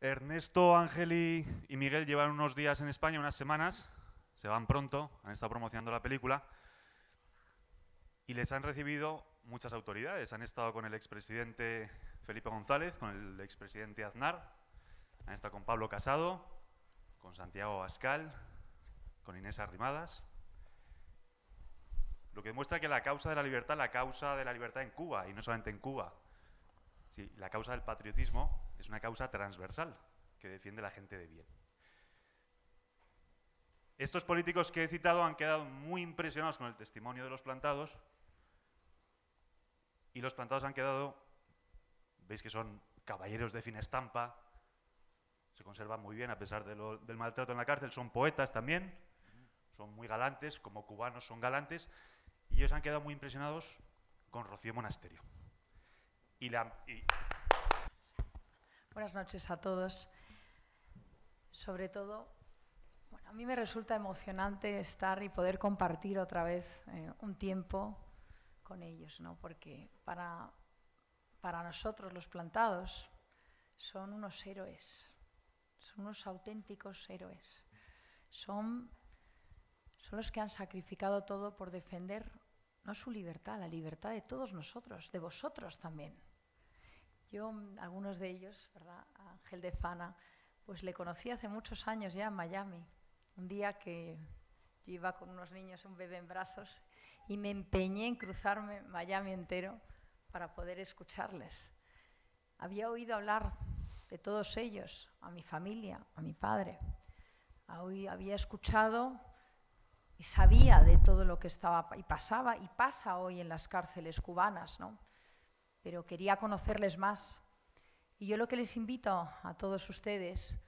Ernesto, Ángel y Miguel llevan unos días en España, unas semanas, se van pronto, han estado promocionando la película y les han recibido muchas autoridades. Han estado con el expresidente Felipe González, con el expresidente Aznar, han estado con Pablo Casado, con Santiago Abascal, con Inés Arrimadas. Lo que demuestra que la causa de la libertad en Cuba, y no solamente en Cuba, sí, la causa del patriotismo es una causa transversal que defiende la gente de bien. Estos políticos que he citado han quedado muy impresionados con el testimonio de los plantados y los plantados han quedado, veis que son caballeros de fina estampa, se conservan muy bien a pesar del maltrato en la cárcel, son poetas también, son muy galantes, como cubanos son galantes, y ellos han quedado muy impresionados con Rocío Monasterio. Buenas noches a todos. Sobre todo, bueno, a mí me resulta emocionante estar y poder compartir otra vez un tiempo con ellos, ¿no? Porque para nosotros los plantados son unos héroes, son unos auténticos héroes. Son los que han sacrificado todo por defender no su libertad, la libertad de todos nosotros, de vosotros también. Yo, algunos de ellos, ¿verdad? Ángel de Fana, pues le conocí hace muchos años ya en Miami. Un día que yo iba con unos niños, un bebé en brazos, y me empeñé en cruzarme Miami entero para poder escucharles. Había oído hablar de todos ellos, a mi familia, a mi padre. Había escuchado y sabía de todo lo que estaba y pasaba y pasa hoy en las cárceles cubanas, ¿no? Pero quería conocerles más. Y yo lo que les invito a todos ustedes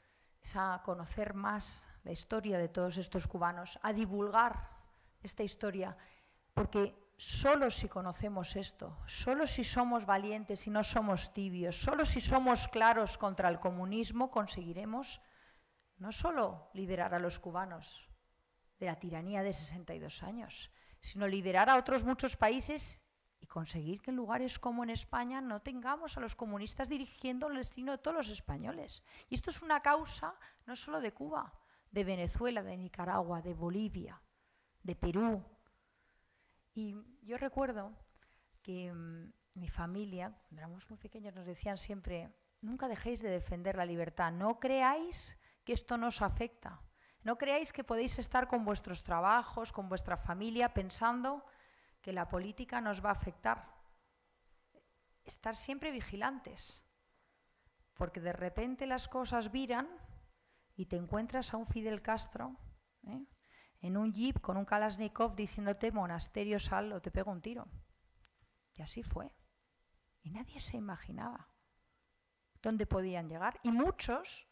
es a conocer más la historia de todos estos cubanos, a divulgar esta historia, porque solo si conocemos esto, solo si somos valientes y no somos tibios, solo si somos claros contra el comunismo, conseguiremos no solo liberar a los cubanos de la tiranía de 62 años, sino liberar a otros muchos países y conseguir que en lugares como en España no tengamos a los comunistas dirigiendo el destino de todos los españoles. Y esto es una causa no solo de Cuba, de Venezuela, de Nicaragua, de Bolivia, de Perú. Y yo recuerdo que mi familia, cuando éramos muy pequeños, nos decían siempre: nunca dejéis de defender la libertad, no creáis que esto nos afecta, no creáis que podéis estar con vuestros trabajos, con vuestra familia, pensando que la política nos va a afectar. Estar siempre vigilantes, porque de repente las cosas viran y te encuentras a un Fidel Castro en un jeep con un Kalashnikov diciéndote: Monasterio, sal o te pego un tiro. Y así fue. Y nadie se imaginaba dónde podían llegar. Y muchos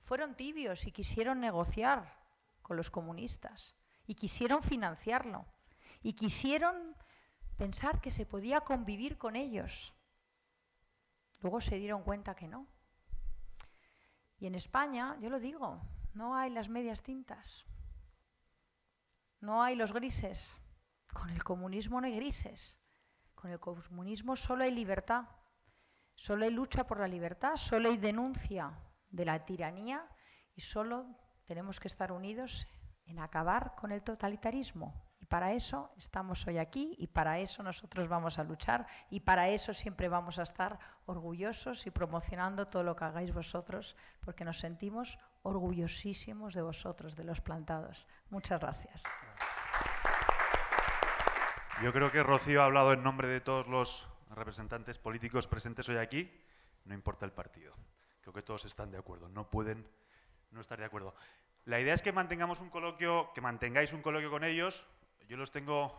fueron tibios y quisieron negociar con los comunistas y quisieron financiarlo. Y quisieron pensar que se podía convivir con ellos. Luego se dieron cuenta que no. Y en España, yo lo digo, no hay las medias tintas. No hay los grises. Con el comunismo no hay grises. Con el comunismo solo hay libertad. Solo hay lucha por la libertad, solo hay denuncia de la tiranía y solo tenemos que estar unidos en acabar con el totalitarismo. Y para eso estamos hoy aquí y para eso nosotros vamos a luchar y para eso siempre vamos a estar orgullosos y promocionando todo lo que hagáis vosotros, porque nos sentimos orgullosísimos de vosotros, de los plantados. Muchas gracias. Yo creo que Rocío ha hablado en nombre de todos los representantes políticos presentes hoy aquí, no importa el partido. Creo que todos están de acuerdo, no pueden no estar de acuerdo. La idea es que mantengamos un coloquio, que mantengáis un coloquio con ellos. Yo los tengo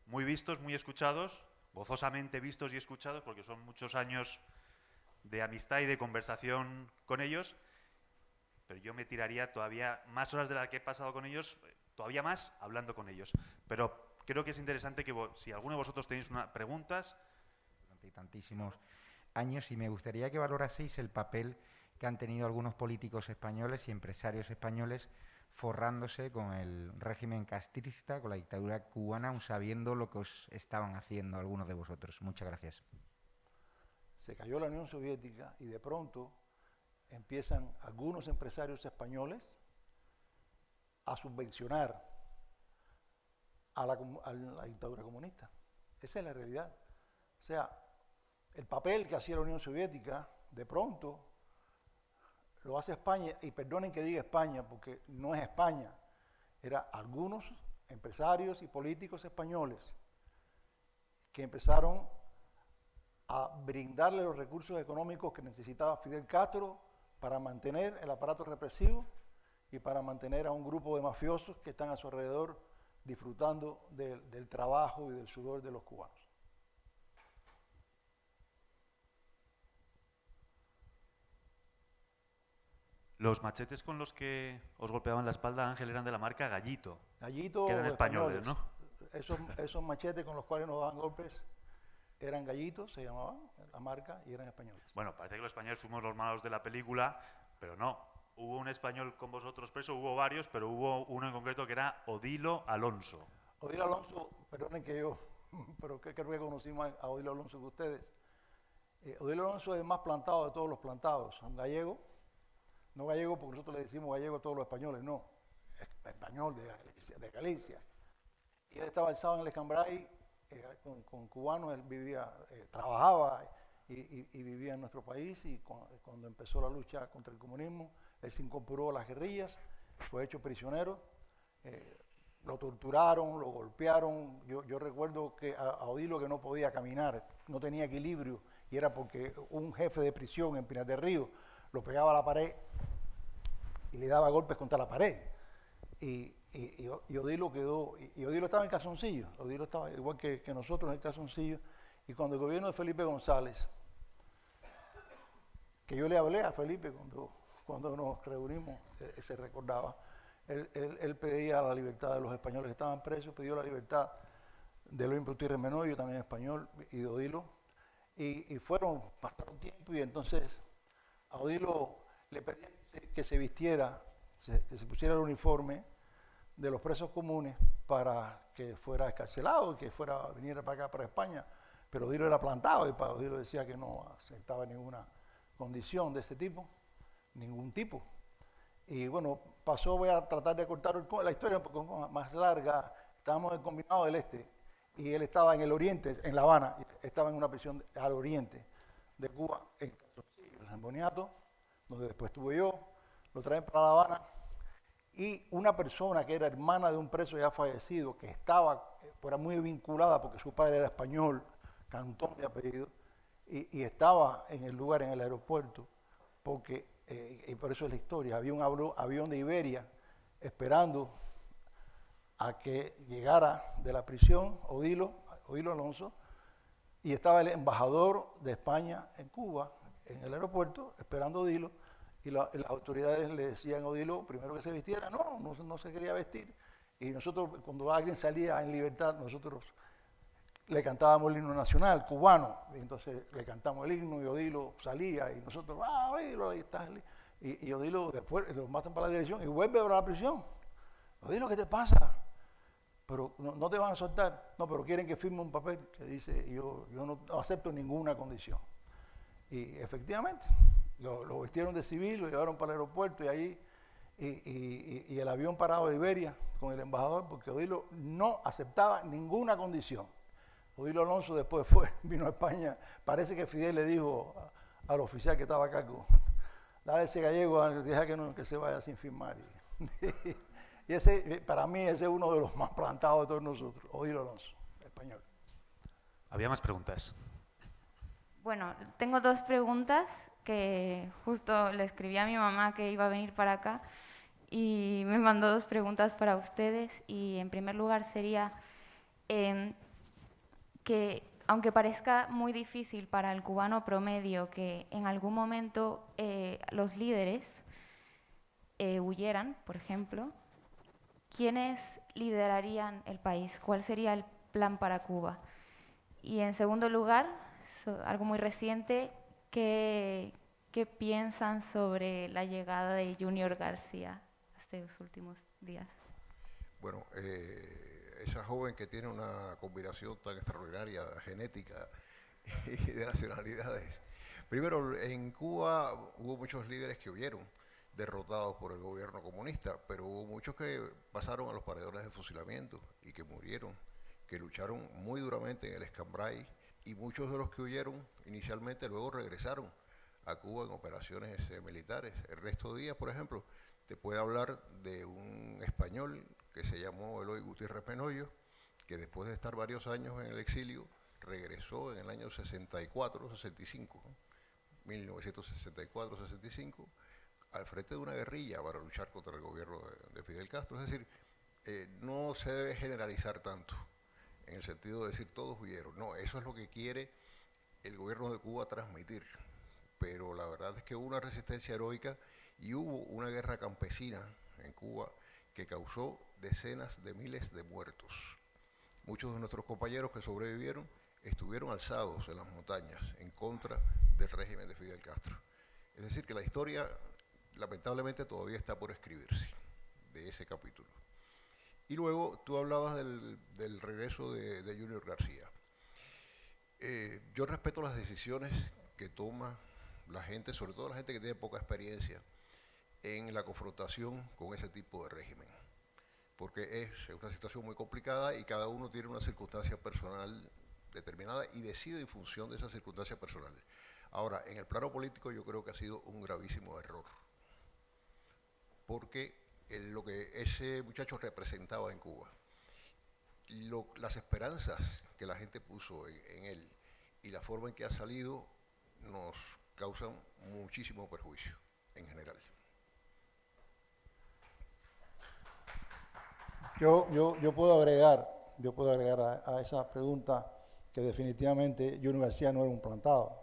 muy vistos, muy escuchados, gozosamente vistos y escuchados, porque son muchos años de amistad y de conversación con ellos, pero yo me tiraría todavía más horas de las que he pasado con ellos, todavía más hablando con ellos. Pero creo que es interesante que si alguno de vosotros tenéis preguntas... Durante tantísimos años, y me gustaría que valoraseis el papel que han tenido algunos políticos españoles y empresarios españoles forrándose con el régimen castrista, con la dictadura cubana, aun sabiendo lo que os estaban haciendo algunos de vosotros. Muchas gracias. Se cayó la Unión Soviética y de pronto empiezan algunos empresarios españoles a subvencionar a la dictadura comunista. Esa es la realidad. O sea, el papel que hacía la Unión Soviética, de pronto, lo hace España, y perdonen que diga España, porque no es España, era algunos empresarios y políticos españoles que empezaron a brindarle los recursos económicos que necesitaba Fidel Castro para mantener el aparato represivo y para mantener a un grupo de mafiosos que están a su alrededor disfrutando del trabajo y del sudor de los cubanos. Los machetes con los que os golpeaban la espalda, Ángel, eran de la marca Gallito. Gallito, que eran españoles, ¿no? Esos machetes con los cuales nos daban golpes eran Gallitos, se llamaban la marca, y eran españoles. Bueno, parece que los españoles fuimos los malos de la película, pero no. Hubo un español con vosotros preso, hubo varios, pero hubo uno en concreto que era Odilo Alonso. Odilo Alonso, perdonen que yo, pero creo que conocí más a Odilo Alonso que ustedes. Odilo Alonso es el más plantado de todos los plantados, un gallego, no gallego porque nosotros le decimos gallego a todos los españoles, no, español de Galicia. Y él estaba alzado en el Escambray con cubanos, él vivía, trabajaba y vivía en nuestro país, y cuando empezó la lucha contra el comunismo, él se incorporó a las guerrillas, fue hecho prisionero, lo torturaron, lo golpearon. Yo recuerdo que a Odilo, que no podía caminar, no tenía equilibrio, y era porque un jefe de prisión en Pinar del Río lo pegaba a la pared y le daba golpes contra la pared. Y Odilo quedó, y Odilo estaba en calzoncillo, Odilo estaba igual que nosotros en calzoncillo, y cuando el gobierno de Felipe González, que yo le hablé a Felipe cuando nos reunimos, se recordaba, él pedía la libertad de los españoles que estaban presos, pidió la libertad de Eloy Gutiérrez Menoyo, también español, y de Odilo, y fueron bastante un tiempo, y entonces a Odilo le pedían que se vistiera, que se pusiera el uniforme de los presos comunes para que fuera escarcelado y que viniera para acá, para España, pero Odilo era plantado, y Odilo decía que no aceptaba ninguna condición de ese tipo, ningún tipo. Y bueno, voy a tratar de cortar la historia un poco más larga. Estábamos en el Combinado del Este y él estaba en el Oriente, en La Habana, estaba en una prisión al Oriente de Cuba, en San Boniato, donde después estuve yo, lo traen para La Habana, y una persona que era hermana de un preso ya fallecido, que era muy vinculada porque su padre era español, Cantón de apellido, y estaba en el lugar, en el aeropuerto, porque, y por eso es la historia, había un avión de Iberia esperando a que llegara de la prisión Odilo Alonso, y estaba el embajador de España en Cuba, en el aeropuerto, esperando a Odilo, y las autoridades le decían a Odilo primero que se vistiera, no se quería vestir, y nosotros, cuando alguien salía en libertad, nosotros le cantábamos el himno nacional cubano, y entonces le cantamos el himno, y Odilo salía, y nosotros, Odilo, ahí está, y Odilo después lo matan para la dirección, y vuelve a la prisión. Odilo, ¿qué te pasa? Pero no te van a soltar. No, pero quieren que firme un papel que dice, yo no acepto ninguna condición. Y efectivamente, lo vistieron de civil, lo llevaron para el aeropuerto, y ahí, y el avión parado de Iberia con el embajador, porque Odilo no aceptaba ninguna condición. Odilo Alonso después vino a España, parece que Fidel le dijo al oficial que estaba a cargo, dale ese gallego, deja que se vaya sin firmar. Y para mí ese es uno de los más plantados de todos nosotros, Odilo Alonso, español. Había más preguntas. Bueno, tengo dos preguntas que justo le escribí a mi mamá que iba a venir para acá y me mandó dos preguntas para ustedes. Y en primer lugar sería que, aunque parezca muy difícil para el cubano promedio que en algún momento los líderes huyeran, por ejemplo, ¿quiénes liderarían el país? ¿Cuál sería el plan para Cuba? Y en segundo lugar, algo muy reciente, ¿qué piensan sobre la llegada de Junior García estos últimos días? Bueno, esa joven que tiene una combinación tan extraordinaria, genética y de nacionalidades, Primero, en Cuba hubo muchos líderes que huyeron, derrotados por el gobierno comunista, pero hubo muchos que pasaron a los paredones de fusilamiento y que murieron, que lucharon muy duramente en el Escambray, y muchos de los que huyeron inicialmente luego regresaron a Cuba en operaciones militares. Ernesto Díaz, por ejemplo, te puede hablar de un español que se llamó Eloy Gutiérrez Menoyo, que después de estar varios años en el exilio, regresó en el año 64-65, 1964-65, al frente de una guerrilla para luchar contra el gobierno de Fidel Castro. Es decir, no se debe generalizar tanto, en el sentido de decir todos huyeron. No, eso es lo que quiere el gobierno de Cuba transmitir. Pero la verdad es que hubo una resistencia heroica y hubo una guerra campesina en Cuba que causó decenas de miles de muertos. Muchos de nuestros compañeros que sobrevivieron estuvieron alzados en las montañas en contra del régimen de Fidel Castro. Es decir, que la historia lamentablemente todavía está por escribirse de ese capítulo. Y luego tú hablabas del regreso de Junior García. Yo respeto las decisiones que toma la gente, sobre todo la gente que tiene poca experiencia en la confrontación con ese tipo de régimen, porque es una situación muy complicada y cada uno tiene una circunstancia personal determinada y decide en función de esas circunstancias personales. Ahora, en el plano político yo creo que ha sido un gravísimo error, porque lo que ese muchacho representaba en Cuba, las esperanzas que la gente puso en él y la forma en que ha salido nos causan muchísimo perjuicio en general. Yo puedo agregar a esa pregunta que definitivamente Junior García no era un plantado.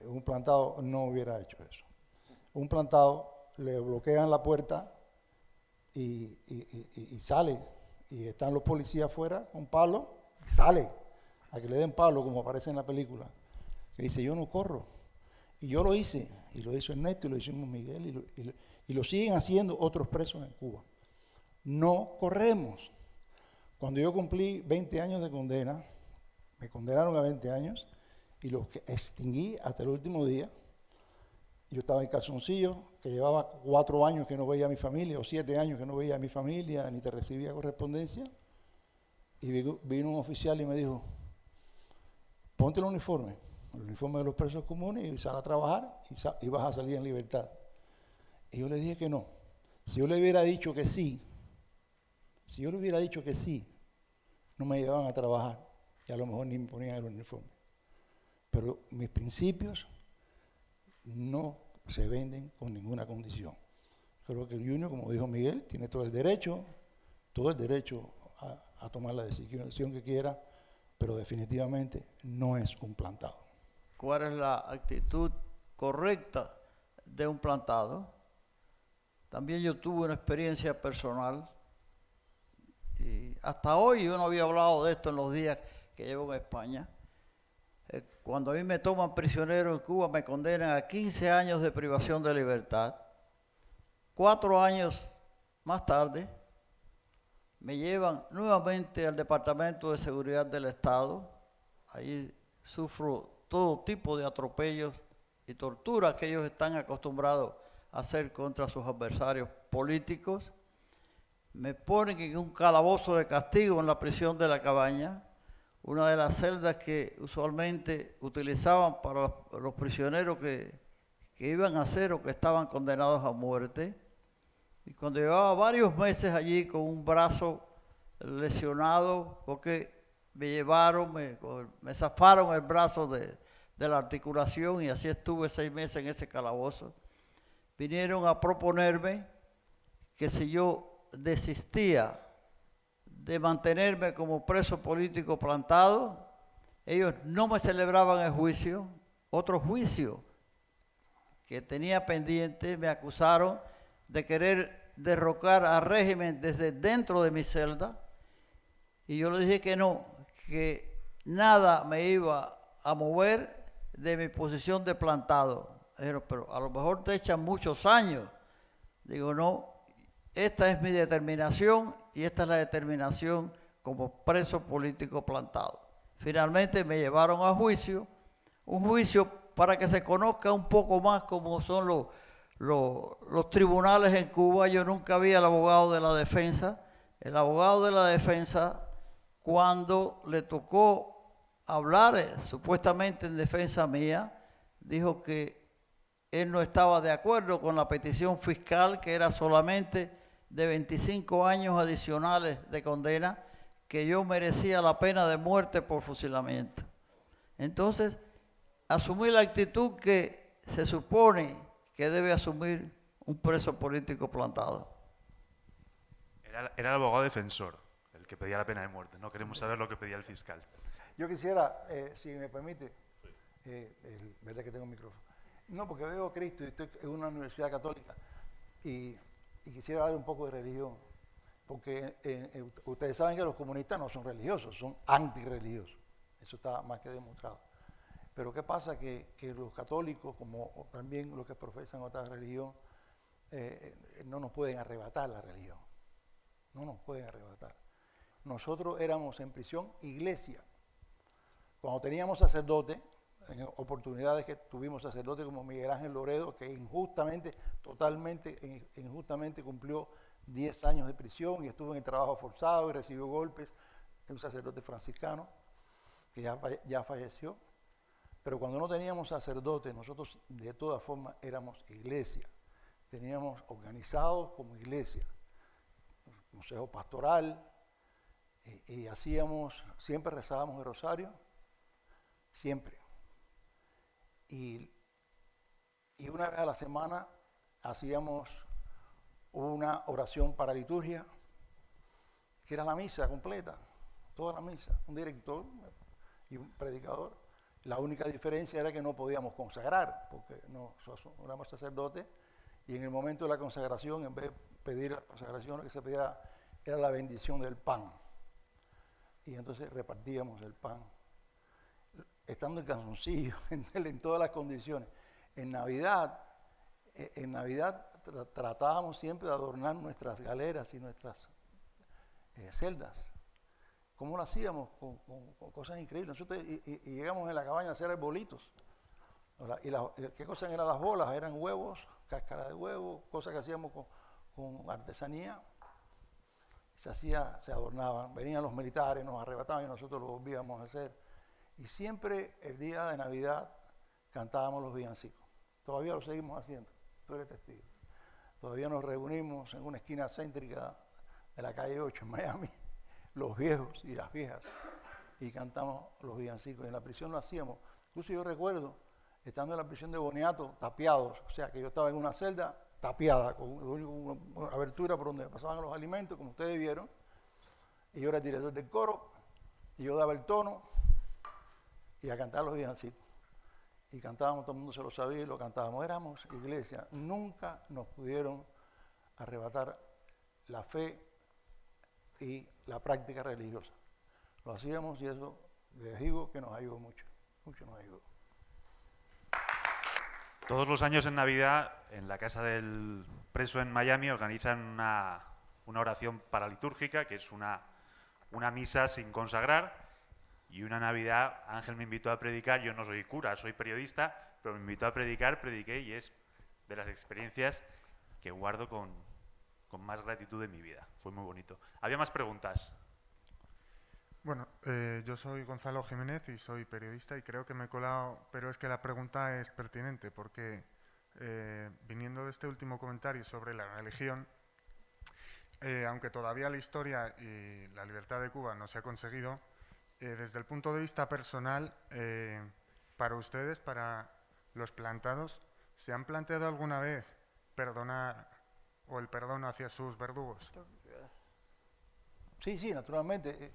Un plantado no hubiera hecho eso. Un plantado le bloquean la puerta y sale, y están los policías afuera con palo, y sale, a que le den palo, como aparece en la película, que dice: yo no corro. Y yo lo hice, y lo hizo Ernesto, y lo hicimos Miguel, y lo siguen haciendo otros presos en Cuba. No corremos. Cuando yo cumplí 20 años de condena, me condenaron a 20 años, y los que extinguí hasta el último día. Yo estaba en calzoncillo, que llevaba 4 años que no veía a mi familia, o 7 años que no veía a mi familia, ni te recibía correspondencia, y vino un oficial y me dijo: ponte el uniforme de los presos comunes, y sal a trabajar, y vas a salir en libertad. Y yo le dije que no. Si yo le hubiera dicho que sí, no me llevaban a trabajar, y a lo mejor ni me ponían el uniforme. Pero mis principios no se venden con ninguna condición. Creo que el Junior, como dijo Miguel, tiene todo el derecho a tomar la decisión que quiera, pero definitivamente no es un plantado. ¿Cuál es la actitud correcta de un plantado? También yo tuve una experiencia personal, y hasta hoy yo no había hablado de esto en los días que llevo en España. Cuando a mí me toman prisionero en Cuba, me condenan a 15 años de privación de libertad. 4 años más tarde, me llevan nuevamente al Departamento de Seguridad del Estado. Ahí sufro todo tipo de atropellos y torturas que ellos están acostumbrados a hacer contra sus adversarios políticos. Me ponen en un calabozo de castigo en la prisión de La Cabaña, una de las celdas que usualmente utilizaban para los prisioneros que iban a ser o que estaban condenados a muerte. Y cuando llevaba varios meses allí con un brazo lesionado, porque me llevaron, me zafaron el brazo de la articulación, y así estuve 6 meses en ese calabozo, vinieron a proponerme que si yo desistía de mantenerme como preso político plantado, ellos no me celebraban el juicio. Otro juicio que tenía pendiente, me acusaron de querer derrocar al régimen desde dentro de mi celda, y yo le dije que no, que nada me iba a mover de mi posición de plantado. Dijeron: pero a lo mejor te echan muchos años. Digo: no, esta es mi determinación, y esta es la determinación como preso político plantado. Finalmente me llevaron a juicio, un juicio para que se conozca un poco más cómo son los tribunales en Cuba. Yo nunca vi al abogado de la defensa. El abogado de la defensa, cuando le tocó hablar supuestamente en defensa mía, dijo que él no estaba de acuerdo con la petición fiscal, que era solamente de 25 años adicionales de condena, que yo merecía la pena de muerte por fusilamiento. Entonces, asumí la actitud que se supone que debe asumir un preso político plantado. Era el abogado defensor el que pedía la pena de muerte. No queremos saber lo que pedía el fiscal. Yo quisiera, si me permite, verdad que tengo un micrófono. No, porque veo a Cristo y estoy en una universidad católica y quisiera hablar un poco de religión, porque ustedes saben que los comunistas no son religiosos, son antirreligiosos. Eso está más que demostrado. Pero ¿qué pasa? Que los católicos, como también los que profesan otra religión, no nos pueden arrebatar la religión. No nos pueden arrebatar. Nosotros éramos en prisión iglesia. Cuando teníamos sacerdotes, en oportunidades que tuvimos sacerdotes como Miguel Ángel Loredo, que injustamente, totalmente injustamente cumplió 10 años de prisión y estuvo en el trabajo forzado y recibió golpes, un sacerdote franciscano que ya falleció. Pero cuando no teníamos sacerdotes, nosotros de todas formas éramos iglesia. Teníamos organizados como iglesia, consejo pastoral, y hacíamos, siempre rezábamos el rosario, siempre. Y una vez a la semana hacíamos una oración para liturgia, que era la misa completa, toda la misa, un director y un predicador. La única diferencia era que no podíamos consagrar, porque no éramos sacerdotes, y en el momento de la consagración, en vez de pedir la consagración, lo que se pedía era la bendición del pan. Y entonces repartíamos el pan, estando en calzoncillo, en todas las condiciones. En Navidad tratábamos siempre de adornar nuestras galeras y nuestras celdas. ¿Cómo lo hacíamos? Con cosas increíbles. Nosotros y llegamos en la cabaña a hacer arbolitos. ¿Qué cosas eran las bolas? Eran huevos, cáscara de huevo, cosas que hacíamos con artesanía. Se adornaban. Venían los militares, nos arrebataban y nosotros lo volvíamos a hacer. Y siempre el día de Navidad cantábamos los villancicos. Todavía lo seguimos haciendo, tú eres testigo. Todavía nos reunimos en una esquina céntrica de la calle 8 en Miami, los viejos y las viejas, y cantamos los villancicos. En la prisión lo hacíamos. Incluso yo recuerdo, estando en la prisión de Boniato, tapiados, o sea que yo estaba en una celda tapiada, con una abertura por donde pasaban los alimentos, como ustedes vieron, y yo era el director del coro, y yo daba el tono, y a cantar los villancicos. Y cantábamos, todo el mundo se lo sabía y lo cantábamos. Éramos iglesia. Nunca nos pudieron arrebatar la fe y la práctica religiosa. Lo hacíamos y eso les digo que nos ayudó mucho. Mucho nos ayudó. Todos los años en Navidad, en la casa del preso en Miami, organizan una oración paralitúrgica, que es una misa sin consagrar. Y una Navidad, Ángel me invitó a predicar. Yo no soy cura, soy periodista, pero me invitó a predicar, prediqué, y es de las experiencias que guardo con más gratitud en mi vida. Fue muy bonito. ¿Había más preguntas? Bueno, yo soy Gonzalo Jiménez y soy periodista y creo que me he colado, pero es que la pregunta es pertinente porque viniendo de este último comentario sobre la religión, aunque todavía la historia y la libertad de Cuba no se ha conseguido, desde el punto de vista personal, para ustedes, para los plantados, ¿se han planteado alguna vez perdonar o el perdón hacia sus verdugos? Sí, naturalmente.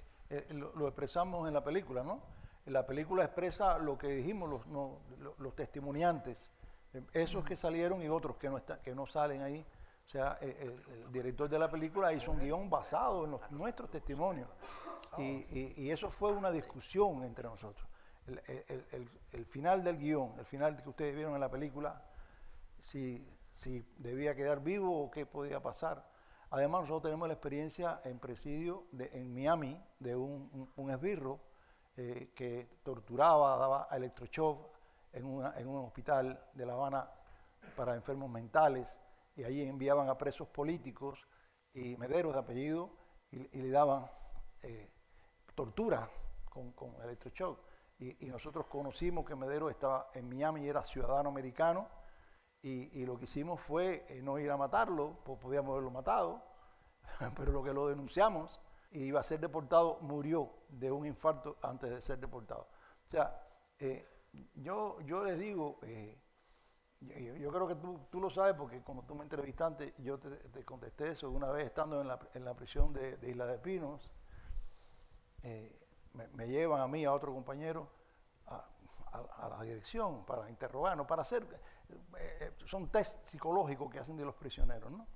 Lo expresamos en la película, ¿no? En la película expresa lo que dijimos los testimoniantes, esos que salieron y otros que no salen ahí. O sea, el director de la película hizo un guión basado en nuestros testimonios. Y eso fue una discusión entre nosotros. El final del guión, el final que ustedes vieron en la película, si debía quedar vivo o qué podía pasar. Además, nosotros tenemos la experiencia en presidio en Miami de un esbirro que torturaba, daba electroshock, en un hospital de La Habana para enfermos mentales, y allí enviaban a presos políticos y Medero de apellido, y le daban tortura con electroshock. Y nosotros conocimos que Medero estaba en Miami y era ciudadano americano, y lo que hicimos fue no ir a matarlo, pues podíamos haberlo matado, pero lo que lo denunciamos, y iba a ser deportado, murió de un infarto antes de ser deportado. O sea, yo les digo, yo creo que tú lo sabes, porque como tú me entrevistaste, yo te contesté eso una vez estando en la prisión de Isla de Pinos. Me llevan a mí, a otro compañero, a la dirección para interrogarnos, para hacer, son test psicológicos que hacen de los prisioneros, ¿no?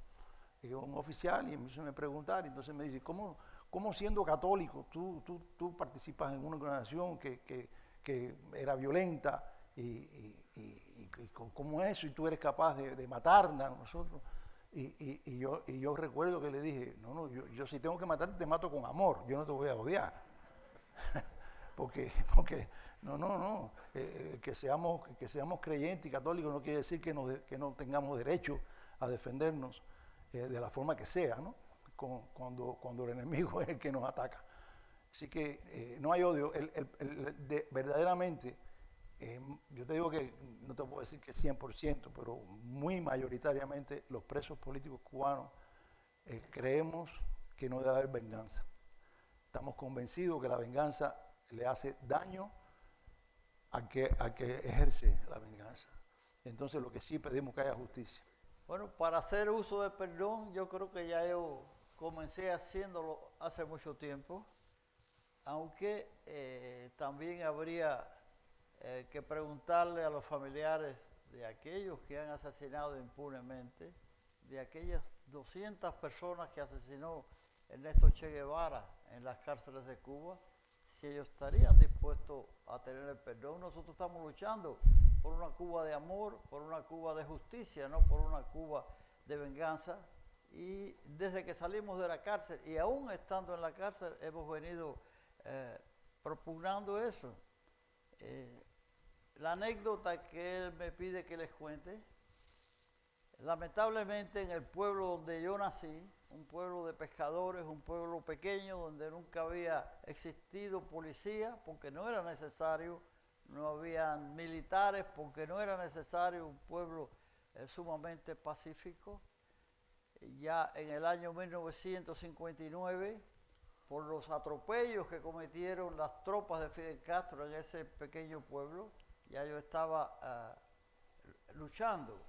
Y un oficial, y empieza a preguntar, y entonces me dice, ¿cómo siendo católico tú participas en una organización que era violenta, y cómo eso, y tú eres capaz de matarnos a nosotros? Y yo recuerdo que le dije, no, yo si tengo que matarte, te mato con amor, yo no te voy a odiar. porque no, que seamos creyentes y católicos no quiere decir que no tengamos derecho a defendernos de la forma que sea, ¿no? Cuando el enemigo es el que nos ataca. Así que no hay odio. Verdaderamente, yo te digo que no te puedo decir que 100%, pero muy mayoritariamente los presos políticos cubanos creemos que no debe haber venganza. Estamos convencidos que la venganza le hace daño al que ejerce la venganza. Entonces lo que sí pedimos es que haya justicia. Bueno, para hacer uso del perdón, yo creo que ya yo comencé haciéndolo hace mucho tiempo, aunque también habría que preguntarle a los familiares de aquellos que han asesinado impunemente, de aquellas 200 personas que asesinó Ernesto Che Guevara en las cárceles de Cuba, si ellos estarían dispuestos a tener el perdón. Nosotros estamos luchando por una Cuba de amor, por una Cuba de justicia, no por una Cuba de venganza. Y desde que salimos de la cárcel, y aún estando en la cárcel, hemos venido propugnando eso. La anécdota que él me pide que les cuente, lamentablemente en el pueblo donde yo nací, un pueblo de pescadores, un pueblo pequeño donde nunca había existido policía porque no era necesario, no habían militares porque no era necesario, un pueblo sumamente pacífico. Ya en el año 1959, por los atropellos que cometieron las tropas de Fidel Castro en ese pequeño pueblo, ya yo estaba luchando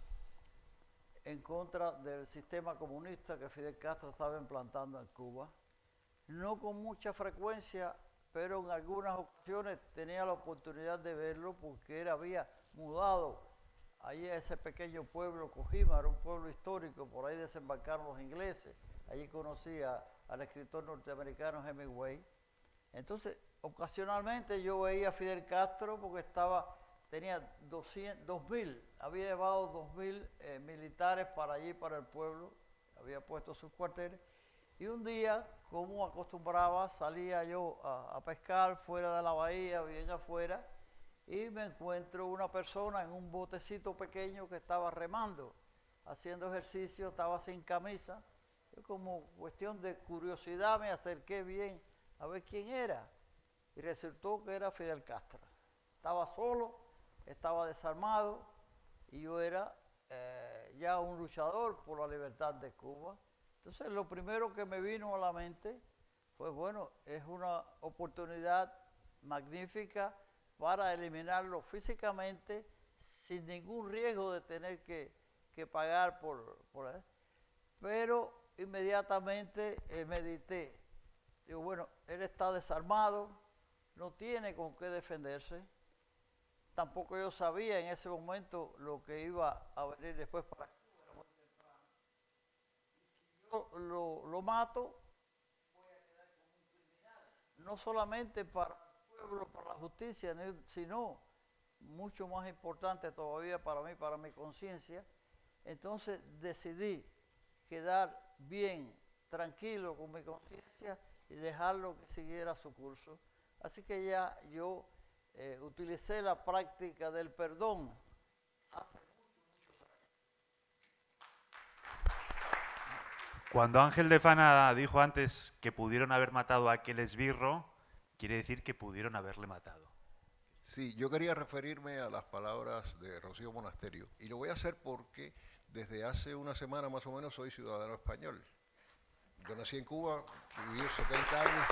en contra del sistema comunista que Fidel Castro estaba implantando en Cuba. No con mucha frecuencia, pero en algunas ocasiones tenía la oportunidad de verlo porque él había mudado allí a ese pequeño pueblo, Cojima, era un pueblo histórico, por ahí desembarcaron los ingleses. Allí conocí al escritor norteamericano Hemingway. Entonces, ocasionalmente yo veía a Fidel Castro porque tenía 2.000, había llevado 2.000 militares para allí, para el pueblo, había puesto sus cuarteles, y un día, como acostumbraba, salía yo a pescar fuera de la bahía, bien afuera, y me encuentro una persona en un botecito pequeño que estaba remando, haciendo ejercicio, estaba sin camisa. Yo, como cuestión de curiosidad, me acerqué bien a ver quién era, y resultó que era Fidel Castro. Estaba solo, estaba desarmado, y yo era ya un luchador por la libertad de Cuba. Entonces lo primero que me vino a la mente fue, bueno, es una oportunidad magnífica para eliminarlo físicamente sin ningún riesgo de tener que pagar por él. Pero inmediatamente medité. Digo, bueno, él está desarmado, no tiene con qué defenderse. Tampoco yo sabía en ese momento lo que iba a venir después para Cuba. Y si yo lo mato, voy a quedar como un criminal. No solamente para el pueblo, para la justicia, sino mucho más importante todavía para mí, para mi conciencia. Entonces decidí quedar bien, tranquilo con mi conciencia y dejarlo que siguiera su curso. Así que ya yo utilicé la práctica del perdón. Cuando Ángel de Fana dijo antes que pudieron haber matado a aquel esbirro, quiere decir que pudieron haberle matado. Sí, yo quería referirme a las palabras de Rocío Monasterio y lo voy a hacer porque desde hace una semana más o menos soy ciudadano español. Yo nací en Cuba, viví 70 años.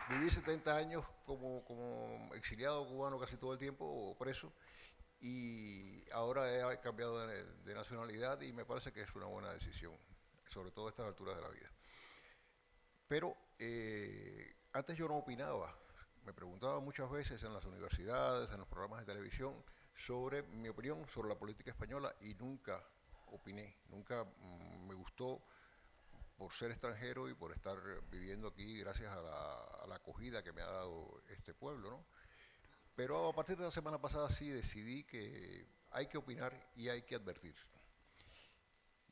Viví 70 años como exiliado cubano casi todo el tiempo, o preso, y ahora he cambiado de nacionalidad y me parece que es una buena decisión, sobre todo a estas alturas de la vida. Pero antes yo no opinaba, me preguntaba muchas veces en las universidades, en los programas de televisión, sobre mi opinión sobre la política española y nunca opiné, nunca me gustó por ser extranjero y por estar viviendo aquí gracias a la acogida que me ha dado este pueblo, ¿no? Pero a partir de la semana pasada sí decidí que hay que opinar y hay que advertir.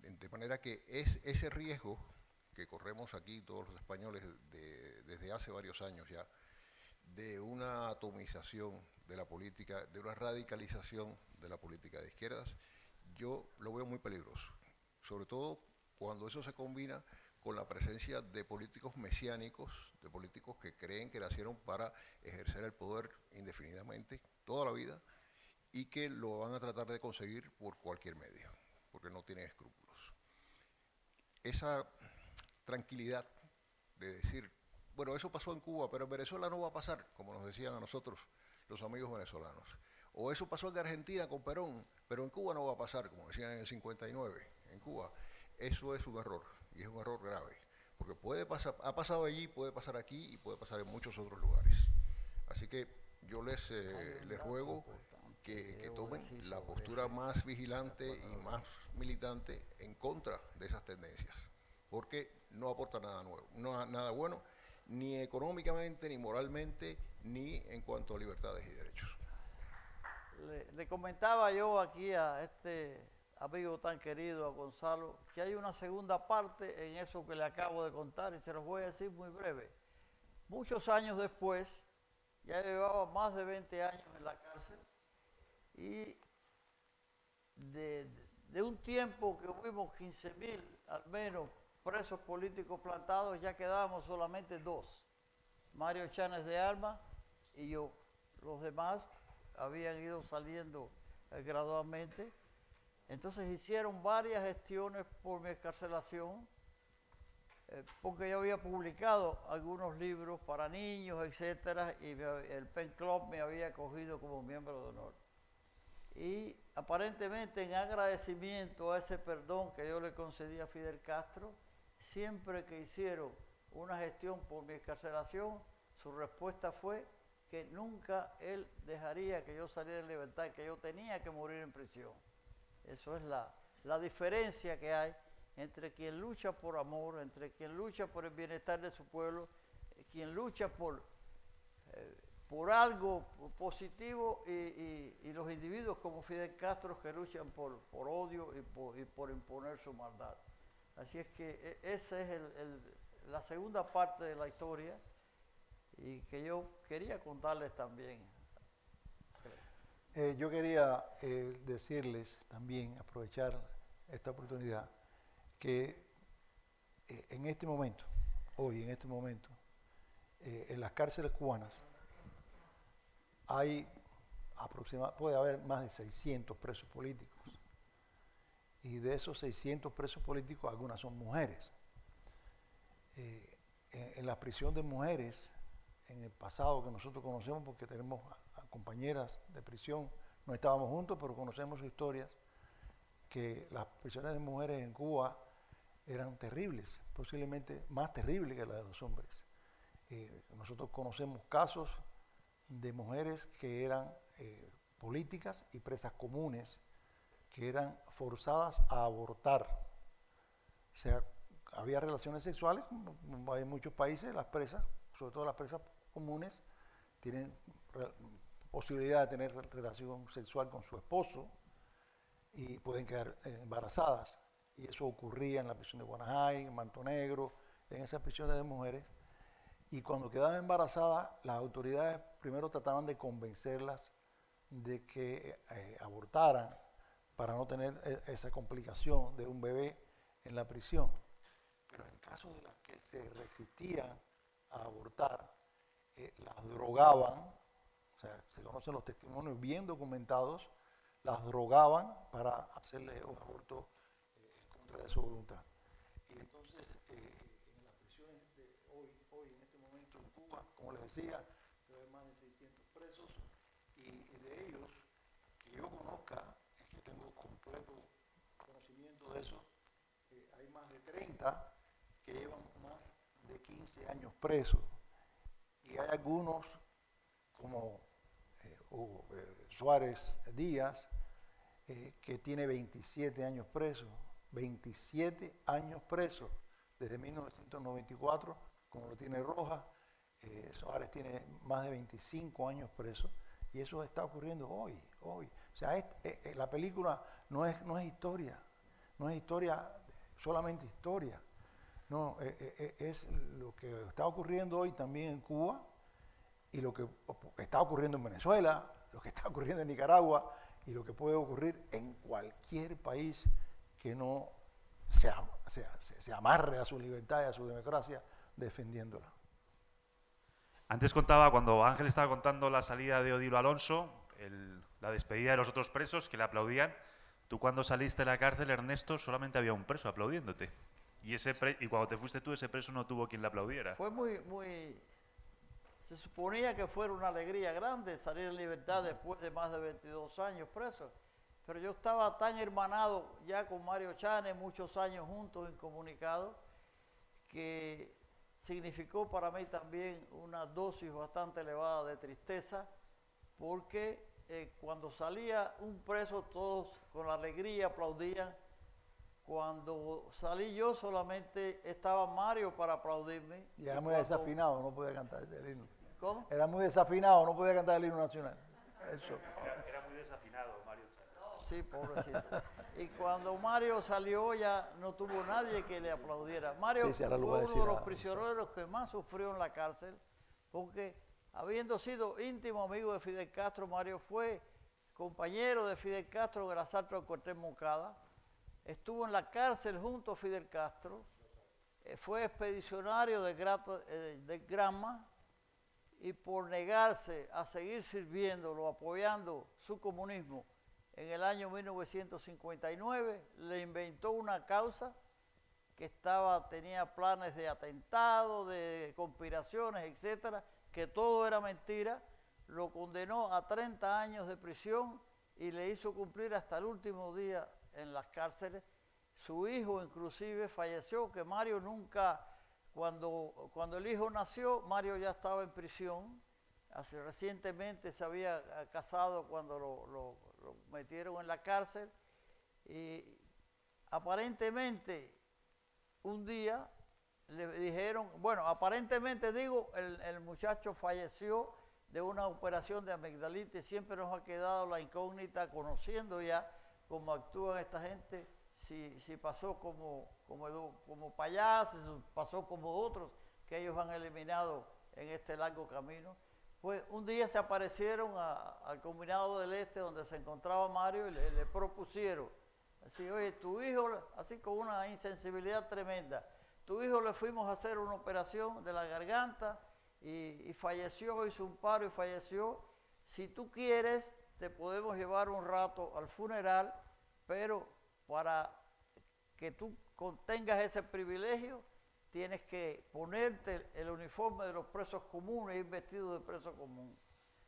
De manera que es ese riesgo que corremos aquí todos los españoles desde hace varios años ya, de una atomización de la política, de una radicalización de la política de izquierdas, yo lo veo muy peligroso, sobre todo cuando eso se combina con la presencia de políticos mesiánicos, de políticos que creen que nacieron para ejercer el poder indefinidamente, toda la vida, y que lo van a tratar de conseguir por cualquier medio, porque no tienen escrúpulos. Esa tranquilidad de decir, bueno, eso pasó en Cuba, pero en Venezuela no va a pasar, como nos decían a nosotros los amigos venezolanos. O eso pasó en Argentina con Perón, pero en Cuba no va a pasar, como decían en el 59, en Cuba. Eso es un error, y es un error grave, porque puede pasar, ha pasado allí, puede pasar aquí y puede pasar en muchos otros lugares. Así que yo les ruego que tomen la postura más vigilante y más militante en contra de esas tendencias, porque no aporta nada nuevo, nada bueno, ni económicamente, ni moralmente, ni en cuanto a libertades y derechos. Le comentaba yo aquí a este amigo tan querido, a Gonzalo, que hay una segunda parte en eso que le acabo de contar y se los voy a decir muy breve. Muchos años después, ya llevaba más de 20 años en la cárcel y de un tiempo que hubimos 15.000 al menos presos políticos plantados, ya quedábamos solamente 2, Mario Chanes de Armas y yo. Los demás habían ido saliendo gradualmente. Entonces hicieron varias gestiones por mi excarcelación, porque yo había publicado algunos libros para niños, etcétera, y el Pen Club me había acogido como miembro de honor. Y aparentemente en agradecimiento a ese perdón que yo le concedí a Fidel Castro, siempre que hicieron una gestión por mi excarcelación, su respuesta fue que nunca él dejaría que yo saliera en libertad, que yo tenía que morir en prisión. Eso es la diferencia que hay entre quien lucha por amor, entre quien lucha por el bienestar de su pueblo, quien lucha por algo positivo y los individuos como Fidel Castro que luchan por odio y por imponer su maldad. Así es que esa es la segunda parte de la historia y que yo quería contarles también. Yo quería decirles también, aprovechar esta oportunidad, que en este momento, hoy en este momento, en las cárceles cubanas puede haber más de 600 presos políticos. Y de esos 600 presos políticos, algunas son mujeres. En la prisión de mujeres, en el pasado que nosotros conocemos, porque tenemos a compañeras de prisión, no estábamos juntos, pero conocemos sus historias, que las prisiones de mujeres en Cuba eran terribles, posiblemente más terribles que las de los hombres. Nosotros conocemos casos de mujeres que eran políticas y presas comunes, que eran forzadas a abortar. O sea, había relaciones sexuales, como hay en muchos países, las presas, sobre todo las presas comunes, tienen posibilidad de tener relación sexual con su esposo y pueden quedar embarazadas. Y eso ocurría en la prisión de Guanajay, en Manto Negro, en esas prisiones de mujeres. Y cuando quedaba embarazada, las autoridades primero trataban de convencerlas de que abortaran para no tener esa complicación de un bebé en la prisión. Pero en caso de las que se resistían a abortar, las drogaban, o sea, se conocen los testimonios bien documentados, las drogaban para hacerle un aborto en contra de su voluntad. Y entonces, en las prisiones de hoy en este momento en Cuba, como les decía, hay más de 600 presos, y de ellos, que yo conozca, que tengo completo conocimiento de eso, hay más de 30 que llevan más de 15 años presos. Y hay algunos, como Hugo Suárez Díaz, que tiene 27 años preso, 27 años preso, desde 1994, como lo tiene Rojas. Suárez tiene más de 25 años preso, y eso está ocurriendo hoy. O sea, la película no es historia, no es historia, solamente historia. No, es lo que está ocurriendo hoy también en Cuba, y lo que está ocurriendo en Venezuela, lo que está ocurriendo en Nicaragua, y lo que puede ocurrir en cualquier país que no se amarre a su libertad y a su democracia defendiéndola. Antes contaba, cuando Ángel estaba contando la salida de Odilo Alonso, la despedida de los otros presos que le aplaudían. Tú cuando saliste de la cárcel, Ernesto, solamente había un preso aplaudiéndote. Y cuando te fuiste tú, ese preso no tuvo quien le aplaudiera. Fue muy... Se suponía que fuera una alegría grande salir en libertad después de más de 22 años preso. Pero yo estaba tan hermanado ya con Mario Chane, muchos años juntos, incomunicados, que significó para mí también una dosis bastante elevada de tristeza, porque cuando salía un preso todos con la alegría aplaudían. Cuando salí yo solamente estaba Mario para aplaudirme. Y era muy desafinado, no podía cantar el himno. ¿Cómo? Era muy desafinado, no podía cantar el himno nacional. Eso. Era muy desafinado, Mario. Sí, pobrecito. Y cuando Mario salió ya no tuvo nadie que le aplaudiera. Mario sí, fue uno de los prisioneros que más sufrió en la cárcel, porque habiendo sido íntimo amigo de Fidel Castro, Mario fue compañero de Fidel Castro en el asalto a Cortés Moncada, estuvo en la cárcel junto a Fidel Castro, fue expedicionario de Granma, y por negarse a seguir sirviéndolo, apoyando su comunismo, en el año 1959 le inventó una causa que tenía planes de atentado, de conspiraciones, etcétera, que todo era mentira. Lo condenó a 30 años de prisión y le hizo cumplir hasta el último día en las cárceles. Su hijo inclusive falleció, que Mario nunca, cuando el hijo nació, Mario ya estaba en prisión. Recientemente se había casado cuando lo metieron en la cárcel, y aparentemente un día le dijeron, bueno, aparentemente digo, el muchacho falleció de una operación de amigdalitis. Siempre nos ha quedado la incógnita, conociendo ya cómo actúan esta gente, si pasó como payasos, pasó como otros que ellos han eliminado en este largo camino. Pues un día se aparecieron al Combinado del Este, donde se encontraba Mario, y le propusieron, así, oye, tu hijo, así con una insensibilidad tremenda, tu hijo le fuimos a hacer una operación de la garganta y falleció, hizo un paro y falleció. Si tú quieres, te podemos llevar un rato al funeral, pero para que tú tengas ese privilegio, tienes que ponerte el uniforme de los presos comunes, ir vestido de preso común.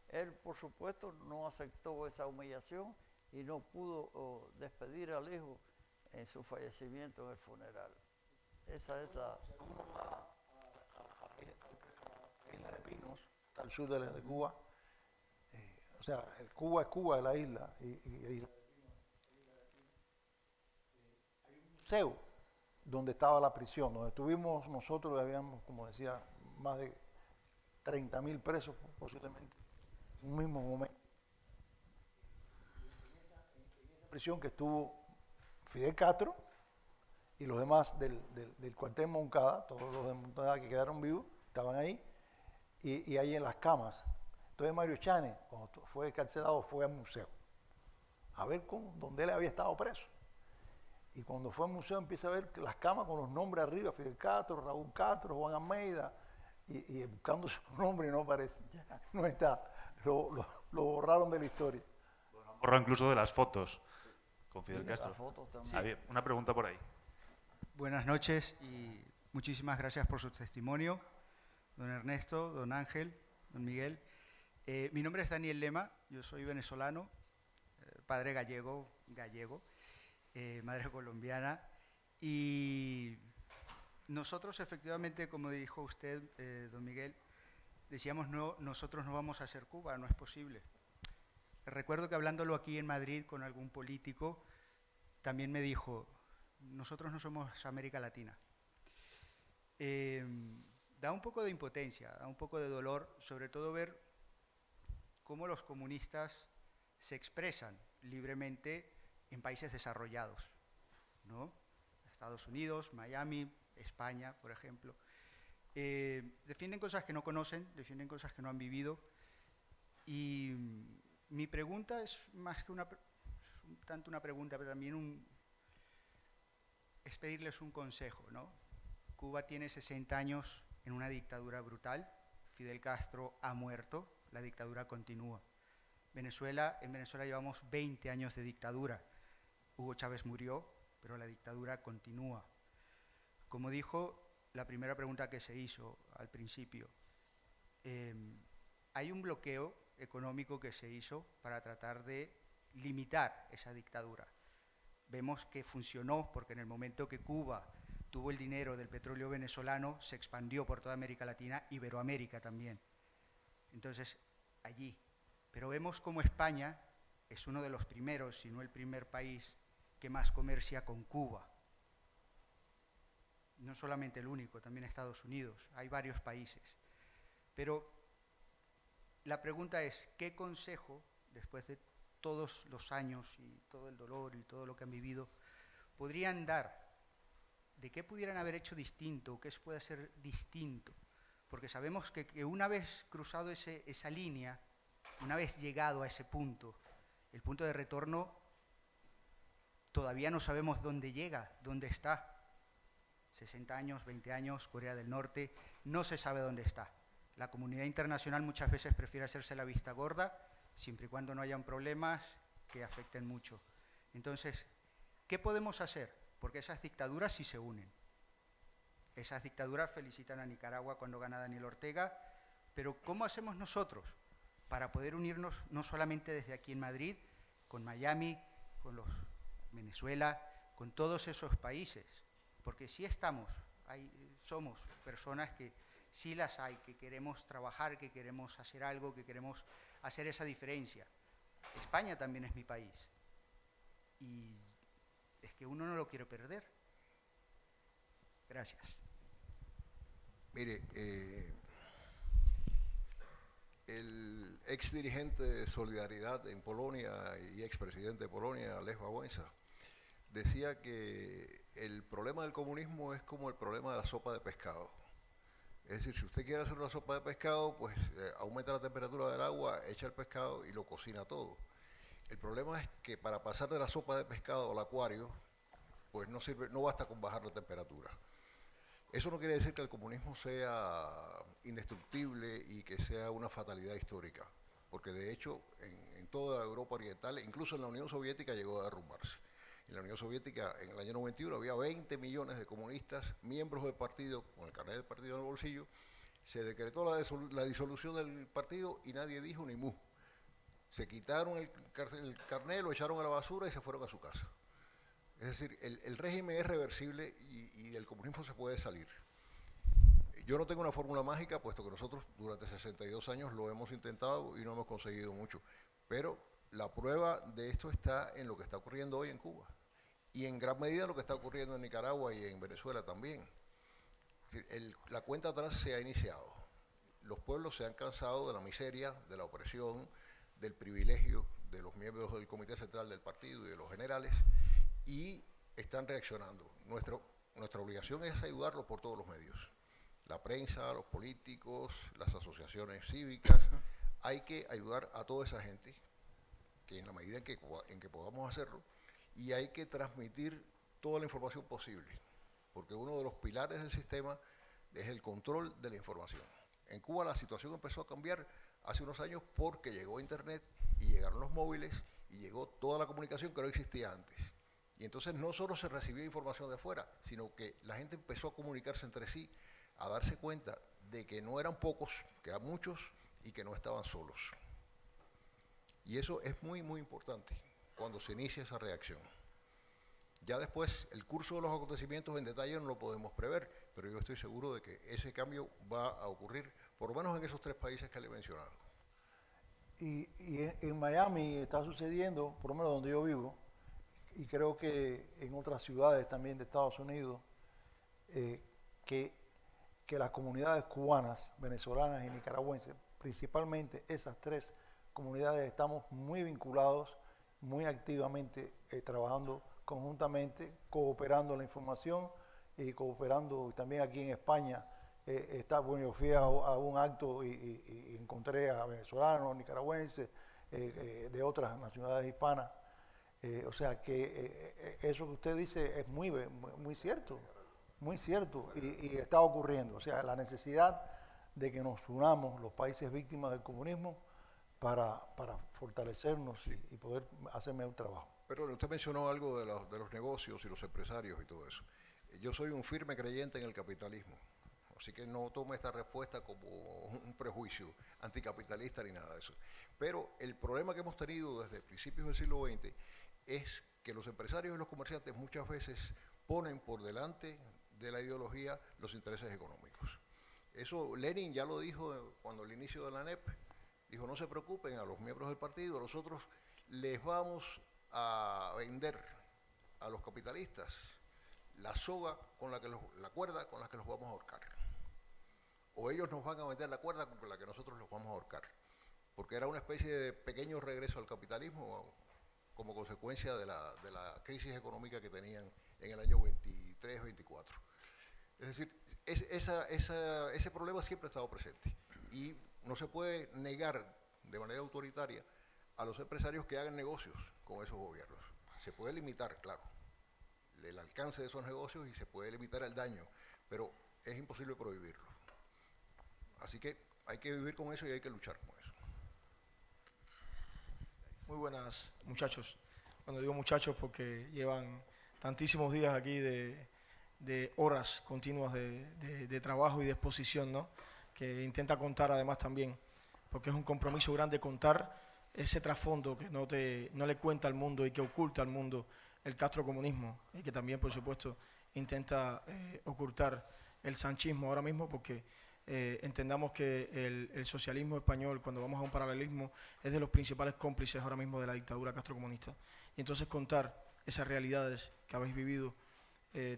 Él, por supuesto, no aceptó esa humillación y no pudo despedir al hijo en su fallecimiento en el funeral. Esa es la... Uno va a la isla de Pinos, al sur de Cuba. O sea, Cuba es Cuba de la isla. Hay un museo donde estaba la prisión, donde estuvimos nosotros, habíamos, como decía, más de 30.000 presos posiblemente, en un mismo momento. En esa prisión que estuvo Fidel Castro y los demás del cuartel Moncada, todos los de Moncada que quedaron vivos, estaban ahí, y ahí en las camas. Entonces Mario Chávez, cuando fue encarcelado, fue al museo a ver dónde él había estado preso. Y cuando fue al museo empieza a ver las camas con los nombres arriba, Fidel Castro, Raúl Castro, Juan Almeida, y buscando su nombre y no aparece, no está, lo borraron de la historia. Borró incluso de las fotos con Fidel Castro. Las fotos también. Había una pregunta por ahí. Buenas noches y muchísimas gracias por su testimonio, don Ernesto, don Ángel, don Miguel. Mi nombre es Daniel Lema, yo soy venezolano, padre gallego, madre colombiana, y nosotros efectivamente, como dijo usted, don Miguel, decíamos, no, nosotros no vamos a ser Cuba, no es posible. Recuerdo que hablándolo aquí en Madrid con algún político, también me dijo, nosotros no somos América Latina. Da un poco de impotencia, da un poco de dolor, sobre todo ver cómo los comunistas se expresan libremente en países desarrollados, ¿no? Estados Unidos, Miami, España, por ejemplo. Defienden cosas que no conocen, defienden cosas que no han vivido. Y mi pregunta es más que tanto una pregunta, pero también es pedirles un consejo, ¿no? Cuba tiene 60 años en una dictadura brutal, Fidel Castro ha muerto, la dictadura continúa. En Venezuela llevamos 20 años de dictadura. Hugo Chávez murió, pero la dictadura continúa. Como dijo la primera pregunta que se hizo al principio, hay un bloqueo económico que se hizo para tratar de limitar esa dictadura. Vemos que funcionó porque en el momento que Cuba tuvo el dinero del petróleo venezolano, se expandió por toda América Latina, Iberoamérica también. Entonces, allí. Pero vemos como España es uno de los primeros, si no el primer país, que más comercia con Cuba. No solamente el único, también Estados Unidos, hay varios países. Pero la pregunta es, ¿qué consejo, después de todos los años y todo el dolor y todo lo que han vivido, podrían dar? ¿De qué pudieran haber hecho distinto? ¿Qué se puede hacer distinto? Porque sabemos que una vez cruzado esa línea, una vez llegado a ese punto, el punto de retorno, todavía no sabemos dónde llega, dónde está. 60 años, 20 años, Corea del Norte, no se sabe dónde está. La comunidad internacional muchas veces prefiere hacerse la vista gorda, siempre y cuando no hayan problemas que afecten mucho. Entonces, ¿qué podemos hacer? Porque esas dictaduras sí se unen. Esas dictaduras felicitan a Nicaragua cuando gana Daniel Ortega, pero ¿cómo hacemos nosotros para poder unirnos no solamente desde aquí en Madrid, con Miami, con Venezuela, con todos esos países? Porque sí somos personas que sí las hay, que queremos trabajar, que queremos hacer algo, que queremos hacer esa diferencia. España también es mi país y es que uno no lo quiere perder. Gracias. Mire, el ex dirigente de Solidaridad en Polonia y expresidente de Polonia, Lech Wałęsa, decía que el problema del comunismo es como el problema de la sopa de pescado. Es decir, si usted quiere hacer una sopa de pescado, pues aumenta la temperatura del agua, echa el pescado y lo cocina todo. El problema es que para pasar de la sopa de pescado al acuario, pues no basta con bajar la temperatura. Eso no quiere decir que el comunismo sea indestructible y que sea una fatalidad histórica, porque de hecho en toda Europa Oriental, incluso en la Unión Soviética, llegó a derrumbarse. En la Unión Soviética, en el año 91, había 20 millones de comunistas, miembros del partido, con el carnet del partido en el bolsillo. Se decretó la disolución del partido y nadie dijo ni mu. Se quitaron el carnet, lo echaron a la basura y se fueron a su casa. Es decir, el régimen es reversible y del comunismo se puede salir. Yo no tengo una fórmula mágica, puesto que nosotros durante 62 años lo hemos intentado y no hemos conseguido mucho. Pero la prueba de esto está en lo que está ocurriendo hoy en Cuba. Y en gran medida lo que está ocurriendo en Nicaragua y en Venezuela también. Es decir, la cuenta atrás se ha iniciado. Los pueblos se han cansado de la miseria, de la opresión, del privilegio de los miembros del Comité Central del Partido y de los generales, y están reaccionando. Nuestra obligación es ayudarlos por todos los medios. la prensa, los políticos, las asociaciones cívicas. Hay que ayudar a toda esa gente, que en la medida en que podamos hacerlo, y hay que transmitir toda la información posible, porque uno de los pilares del sistema es el control de la información. En Cuba la situación empezó a cambiar hace unos años porque llegó Internet y llegaron los móviles y llegó toda la comunicación que no existía antes. Y entonces no solo se recibía información de afuera, sino que la gente empezó a comunicarse entre sí, a darse cuenta de que no eran pocos, que eran muchos y que no estaban solos. Y eso es muy, muy importante cuando se inicia esa reacción. Ya después, el curso de los acontecimientos en detalle no lo podemos prever, pero yo estoy seguro de que ese cambio va a ocurrir, por lo menos en esos 3 países que le he mencionado. Y en Miami está sucediendo, por lo menos donde yo vivo, y creo que en otras ciudades también de Estados Unidos, que las comunidades cubanas, venezolanas y nicaragüenses, principalmente esas 3 comunidades, estamos muy vinculados, muy activamente trabajando conjuntamente, cooperando la información y cooperando también aquí en España. Bueno, yo fui a un acto y encontré a venezolanos, nicaragüenses, de otras nacionalidades hispanas. O sea que eso que usted dice es muy cierto, muy cierto, y está ocurriendo. O sea, la necesidad de que nos unamos los países víctimas del comunismo para fortalecernos y poder hacer mejor trabajo. Pero usted mencionó algo de los negocios y los empresarios y todo eso. Yo soy un firme creyente en el capitalismo, así que no tome esta respuesta como un prejuicio anticapitalista ni nada de eso. Pero el problema que hemos tenido desde principios del siglo XX es que los empresarios y los comerciantes muchas veces ponen por delante de la ideología los intereses económicos. Eso Lenin ya lo dijo cuando al inicio de la ANEP, dijo: no se preocupen a los miembros del partido, nosotros les vamos a vender a los capitalistas la soga con la cuerda con la que los vamos a ahorcar, o ellos nos van a vender la cuerda con la que nosotros los vamos a ahorcar, porque era una especie de pequeño regreso al capitalismo como consecuencia de la crisis económica que tenían en el año 23-24. Es decir, ese problema siempre ha estado presente y no se puede negar de manera autoritaria a los empresarios que hagan negocios con esos gobiernos. Se puede limitar, claro, el alcance de esos negocios y se puede limitar el daño, pero es imposible prohibirlo. Así que hay que vivir con eso y hay que luchar con eso. Muy buenas, muchachos. Cuando digo muchachos, porque llevan tantísimos días aquí de horas continuas de trabajo y de exposición, ¿no? Que intenta contar además también, porque es un compromiso grande contar ese trasfondo que no le cuenta al mundo y que oculta al mundo el castrocomunismo, y que también, por supuesto, intenta ocultar el sanchismo ahora mismo, porque entendamos que el socialismo español, cuando vamos a un paralelismo, es de los principales cómplices ahora mismo de la dictadura castrocomunista. Y entonces contar esas realidades que habéis vivido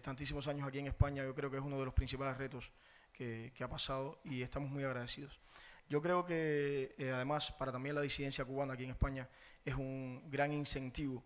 tantísimos años aquí en España, yo creo que es uno de los principales retos que ha pasado, y estamos muy agradecidos. Yo creo que además para también la disidencia cubana aquí en España es un gran incentivo,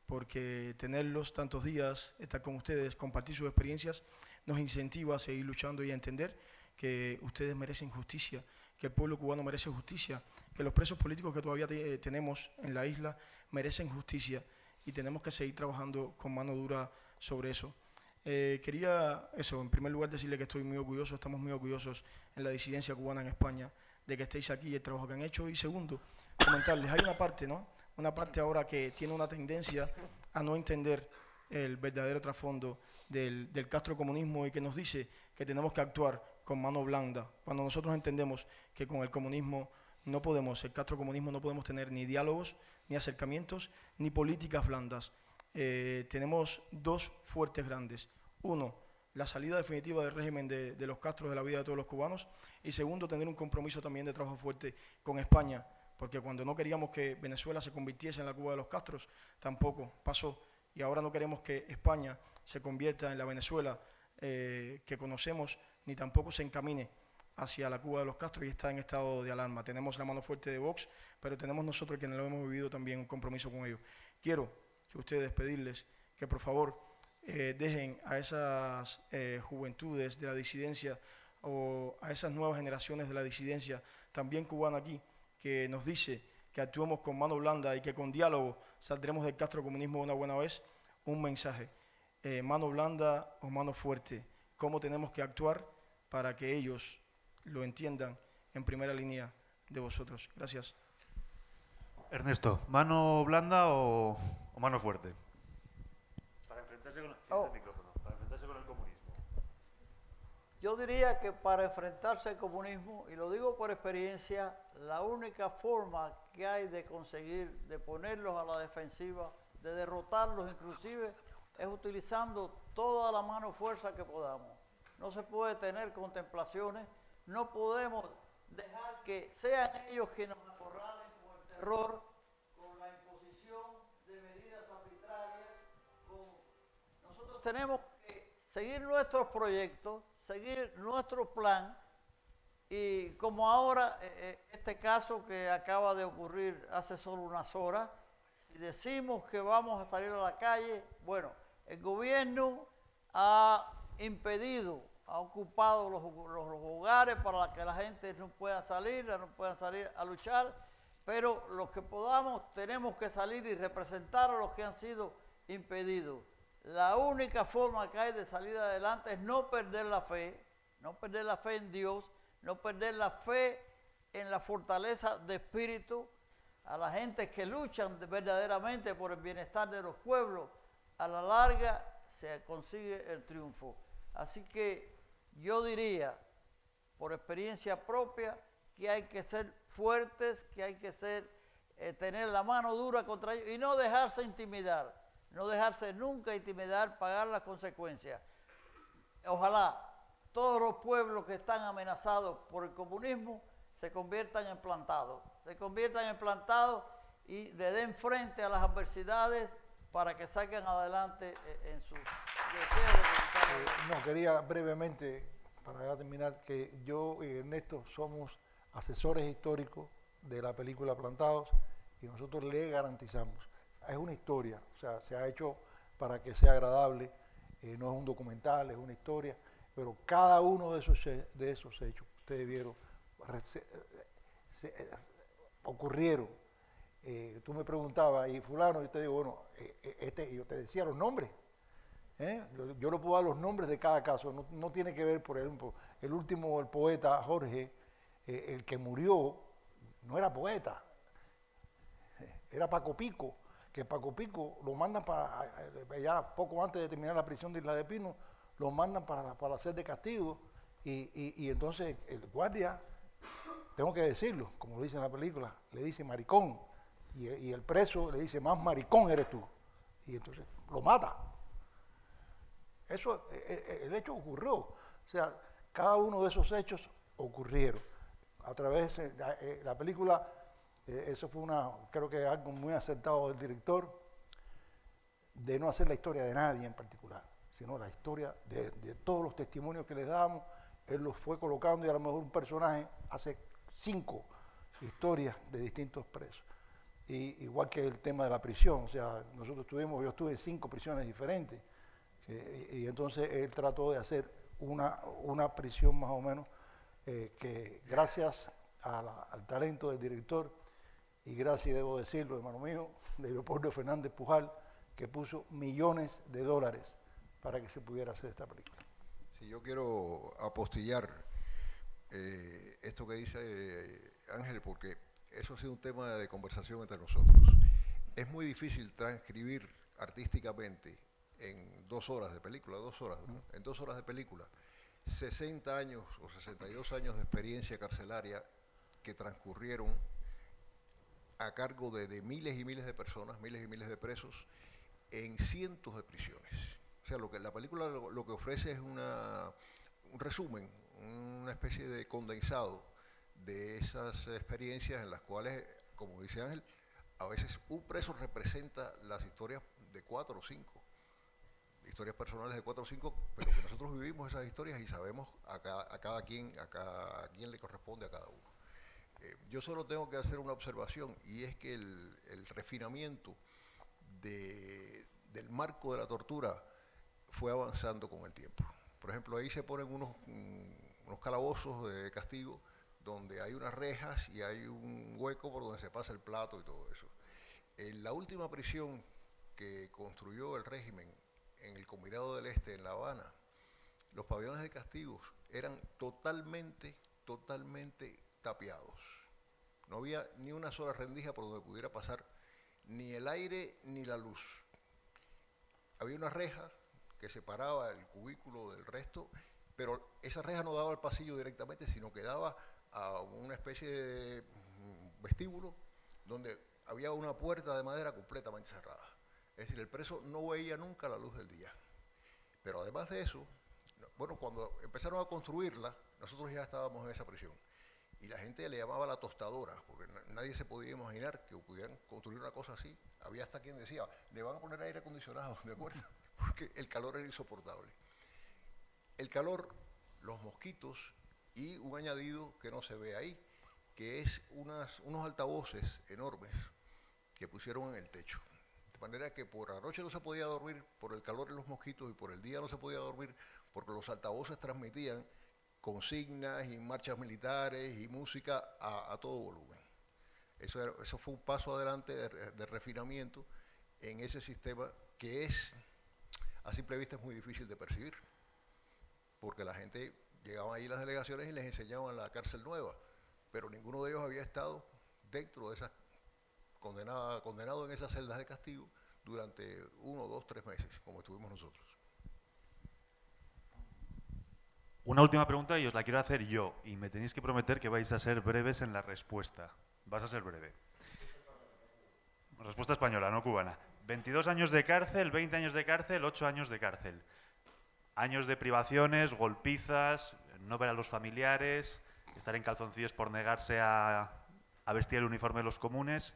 porque tenerlos tantos días, estar con ustedes, compartir sus experiencias, nos incentiva a seguir luchando y a entender que ustedes merecen justicia, que el pueblo cubano merece justicia, que los presos políticos que todavía tenemos en la isla merecen justicia, y tenemos que seguir trabajando con mano dura sobre eso. Quería, en primer lugar decirle que estoy muy orgulloso, estamos muy orgullosos en la disidencia cubana en España de que estéis aquí y el trabajo que han hecho. Y segundo, comentarles, hay una parte, ¿no? Una parte ahora que tiene una tendencia a no entender el verdadero trasfondo del castrocomunismo, y que nos dice que tenemos que actuar con mano blanda, cuando nosotros entendemos que con el comunismo no podemos, el castrocomunismo no podemos tener ni diálogos, ni acercamientos, ni políticas blandas. Tenemos 2 fuertes grandes. Uno, la salida definitiva del régimen de los Castros de la vida de todos los cubanos, y segundo, tener un compromiso también de trabajo fuerte con España, porque cuando no queríamos que Venezuela se convirtiese en la Cuba de los Castros, tampoco pasó, y ahora no queremos que España se convierta en la Venezuela que conocemos, ni tampoco se encamine hacia la Cuba de los Castros y está en estado de alarma. Tenemos la mano fuerte de Vox, pero tenemos nosotros, quienes lo hemos vivido, también un compromiso con ellos. Quiero que ustedes pedirles que por favor dejen a esas juventudes de la disidencia o a esas nuevas generaciones de la disidencia, también cubana aquí, que nos dice que actuemos con mano blanda y que con diálogo saldremos del castrocomunismo de una buena vez, un mensaje. Mano blanda o mano fuerte. Cómo tenemos que actuar para que ellos lo entiendan en primera línea de vosotros. Gracias. Ernesto, ¿mano blanda o mano fuerte? Para enfrentarse con el micrófono, para enfrentarse con el comunismo. Yo diría que para enfrentarse al comunismo, y lo digo por experiencia, la única forma que hay de conseguir, de ponerlos a la defensiva, de derrotarlos inclusive, es utilizando toda la mano fuerza que podamos. No se puede tener contemplaciones, no podemos dejar que sean ellos quienes nos acorralen con el terror, con la imposición de medidas arbitrarias. Nosotros tenemos que seguir nuestros proyectos, seguir nuestro plan, y como ahora este caso que acaba de ocurrir hace solo unas horas, si decimos que vamos a salir a la calle, bueno, el gobierno ha impedido, ha ocupado los hogares para que la gente no pueda salir a luchar, pero los que podamos tenemos que salir y representar a los que han sido impedidos. La única forma que hay de salir adelante es no perder la fe en Dios, no perder la fe en la fortaleza de espíritu, a la gente que luchan verdaderamente por el bienestar de los pueblos. A la larga se consigue el triunfo. Así que yo diría, por experiencia propia, que hay que ser fuertes, que hay que tener la mano dura contra ellos y no dejarse intimidar, no dejarse nunca intimidar, pagar las consecuencias. Ojalá todos los pueblos que están amenazados por el comunismo se conviertan en plantados y le den frente a las adversidades para que salgan adelante en sus deseos. No, quería brevemente, para ya terminar, que yo y Ernesto somos asesores históricos de la película Plantados y nosotros le garantizamos. Es una historia, o sea, se ha hecho para que sea agradable, no es un documental, es una historia, pero cada uno de esos hechos que ustedes vieron ocurrieron. Tú me preguntabas, y fulano, yo te digo, bueno, yo te decía los nombres. Yo no puedo dar los nombres de cada caso, no tiene que ver, por ejemplo, el último, el poeta Jorge, el que murió, no era poeta, era Paco Pico, que Paco Pico lo mandan para, ya poco antes de terminar la prisión de Isla de Pino, lo mandan para hacer de castigo, y entonces el guardia, tengo que decirlo, como lo dice en la película, le dice maricón, y el preso le dice, más maricón eres tú, y entonces lo mata. Eso, el hecho ocurrió, o sea, cada uno de esos hechos ocurrieron. A través de la película, eso fue creo que algo muy acertado del director, de no hacer la historia de nadie en particular, sino la historia de todos los testimonios que les damos. Él los fue colocando y a lo mejor un personaje hace 5 historias de distintos presos. Y igual que el tema de la prisión, o sea, yo estuve en 5 prisiones diferentes, y entonces él trató de hacer una prisión más o menos que gracias al talento del director y gracias, debo decirlo, hermano mío, de Leopoldo Fernández Pujal, que puso millones de dólares para que se pudiera hacer esta película. Si yo quiero apostillar esto que dice Ángel, porque eso ha sido un tema de conversación entre nosotros. Es muy difícil transcribir artísticamente en 2 horas de película, 2 horas, ¿no? En 2 horas de película, 60 años o 62 años de experiencia carcelaria que transcurrieron a cargo de miles y miles de personas, miles y miles de presos, en cientos de prisiones. O sea, la película lo que ofrece es un resumen, una especie de condensado de esas experiencias en las cuales, como dice Ángel, a veces un preso representa las historias de 4 o 5, historias personales de 4 o 5, pero que nosotros vivimos esas historias y sabemos a quién le corresponde a cada uno. Yo solo tengo que hacer una observación, y es que el refinamiento del marco de la tortura fue avanzando con el tiempo. Por ejemplo, ahí se ponen unos calabozos de castigo donde hay unas rejas y hay un hueco por donde se pasa el plato y todo eso. En la última prisión que construyó el régimen en el Combinado del Este, en La Habana, los pabellones de castigos eran totalmente tapiados. No había ni una sola rendija por donde pudiera pasar ni el aire ni la luz. Había una reja que separaba el cubículo del resto, pero esa reja no daba al pasillo directamente, sino que daba a una especie de vestíbulo donde había una puerta de madera completamente cerrada. Es decir, el preso no veía nunca la luz del día. Pero además de eso, bueno, cuando empezaron a construirla, nosotros ya estábamos en esa prisión. Y la gente le llamaba la tostadora, porque nadie se podía imaginar que pudieran construir una cosa así. Había hasta quien decía, le van a poner aire acondicionado, ¿de acuerdo? Porque el calor era insoportable. El calor, los mosquitos y un añadido que no se ve ahí, que es unos altavoces enormes que pusieron en el techo. De manera que por la noche no se podía dormir por el calor y los mosquitos, y por el día no se podía dormir porque los altavoces transmitían consignas y marchas militares y música a todo volumen. Eso fue un paso adelante de refinamiento en ese sistema que es, a simple vista, es muy difícil de percibir, porque la gente llegaba ahí las delegaciones y les enseñaban la cárcel nueva, pero ninguno de ellos había estado dentro de esas condenado en esas celdas de castigo durante 1, 2, 3 meses, como estuvimos nosotros. Una última pregunta y os la quiero hacer yo, y me tenéis que prometer que vais a ser breves en la respuesta. Vas a ser breve. Respuesta española, no cubana. 22 años de cárcel, 20 años de cárcel, 8 años de cárcel. Años de privaciones, golpizas, no ver a los familiares, estar en calzoncillos por negarse a vestir el uniforme de los comunes,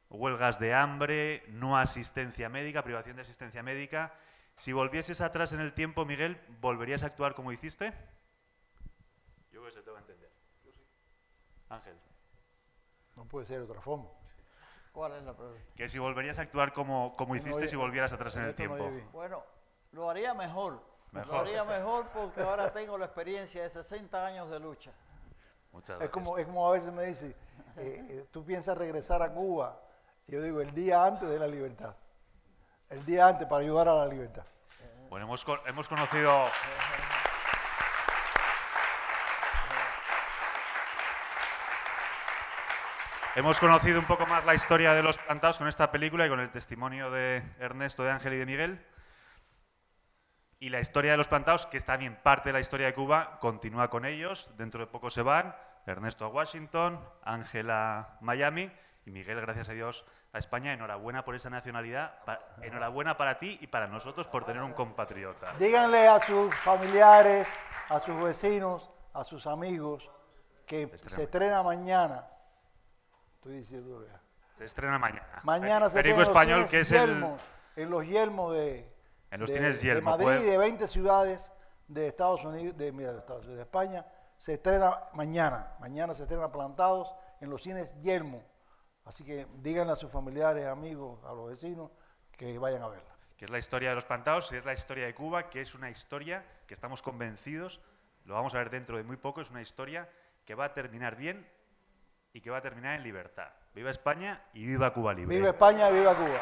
huelgas de hambre, no asistencia médica, privación de asistencia médica. Si volvieses atrás en el tiempo, Miguel, ¿volverías a actuar como hiciste? Yo creo que se te va a entender. Ángel. No puede ser de otra forma. ¿Cuál es la pregunta? Que si volverías a actuar como hiciste si volvieras atrás en el tiempo. Bueno, lo haría mejor. Mejor. Lo haría mejor porque ahora tengo la experiencia de 60 años de lucha. Muchas gracias. Es como a veces me dice, tú piensas regresar a Cuba. Y yo digo, el día antes de la libertad. El día antes para ayudar a la libertad. Bueno, hemos conocido... Hemos conocido un poco más la historia de los plantados con esta película y con el testimonio de Ernesto, de Ángel y de Miguel. Y la historia de los plantados, que es también parte de la historia de Cuba, continúa con ellos. Dentro de poco se van. Ernesto a Washington, Ángel a Miami y Miguel, gracias a Dios, a España. Enhorabuena por esa nacionalidad. Enhorabuena para ti y para nosotros por tener un compatriota. Díganle a sus familiares, a sus vecinos, a sus amigos, que se estrena mañana. Estoy diciendo ya. Se estrena mañana. Mañana se Perico estrena español, que es Yelmo, en los Yelmos de Madrid y de 20 ciudades de Estados Unidos, de España. Se estrena mañana. Mañana se estrena Plantados en los cines Yelmo. Así que díganle a sus familiares, amigos, a los vecinos que vayan a verla. Que es la historia de los plantados, es la historia de Cuba, que es una historia que estamos convencidos, lo vamos a ver dentro de muy poco, es una historia que va a terminar bien y que va a terminar en libertad. ¡Viva España y viva Cuba Libre! ¡Viva España y viva Cuba!